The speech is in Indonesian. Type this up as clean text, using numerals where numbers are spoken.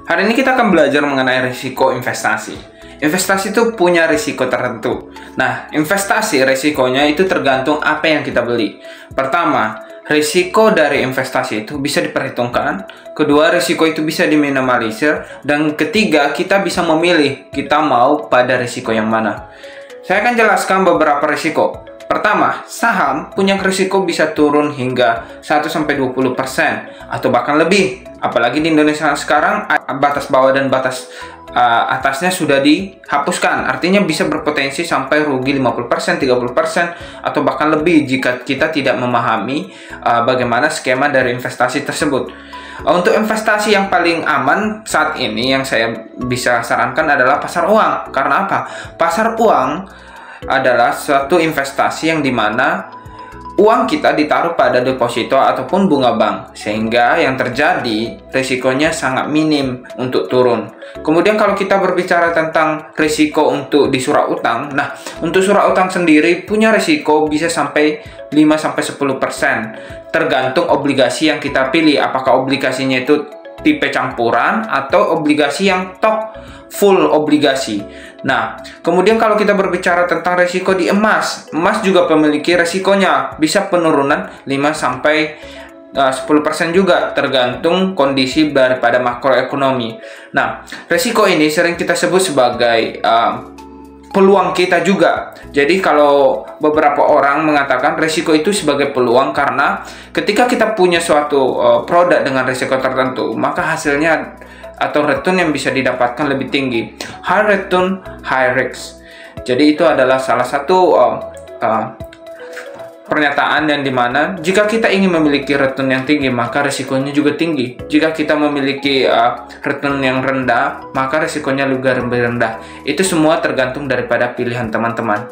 Hari ini kita akan belajar mengenai risiko investasi. Investasi itu punya risiko tertentu. Nah, investasi risikonya itu tergantung apa yang kita beli. Pertama, risiko dari investasi itu bisa diperhitungkan. Kedua, risiko itu bisa diminimalisir. Dan ketiga, kita bisa memilih kita mau pada risiko yang mana. Saya akan jelaskan beberapa risiko. Pertama, saham punya risiko bisa turun hingga 1-20% atau bahkan lebih. Apalagi di Indonesia sekarang batas bawah dan batas atasnya sudah dihapuskan. Artinya bisa berpotensi sampai rugi 50%, 30% atau bahkan lebih jika kita tidak memahami bagaimana skema dari investasi tersebut. Untuk investasi yang paling aman saat ini yang saya bisa sarankan adalah pasar uang. Karena apa? Pasar uang adalah suatu investasi yang dimana uang kita ditaruh pada deposito ataupun bunga bank, sehingga yang terjadi risikonya sangat minim untuk turun. Kemudian kalau kita berbicara tentang risiko untuk di surat utang, nah untuk surat utang sendiri punya risiko bisa sampai 5-10%, tergantung obligasi yang kita pilih, apakah obligasinya itu tipe campuran atau obligasi yang full obligasi. Nah, kemudian kalau kita berbicara tentang risiko di emas, emas juga memiliki risikonya, bisa penurunan 5-10% juga, tergantung kondisi daripada makroekonomi. Nah, risiko ini sering kita sebut sebagai peluang kita juga. Jadi kalau beberapa orang mengatakan risiko itu sebagai peluang karena ketika kita punya suatu produk dengan risiko tertentu, maka hasilnya atau return yang bisa didapatkan lebih tinggi. High return, high risk. Jadi itu adalah salah satu pernyataan yang dimana jika kita ingin memiliki return yang tinggi, maka risikonya juga tinggi. Jika kita memiliki return yang rendah, maka risikonya juga lebih rendah. Itu semua tergantung daripada pilihan teman-teman.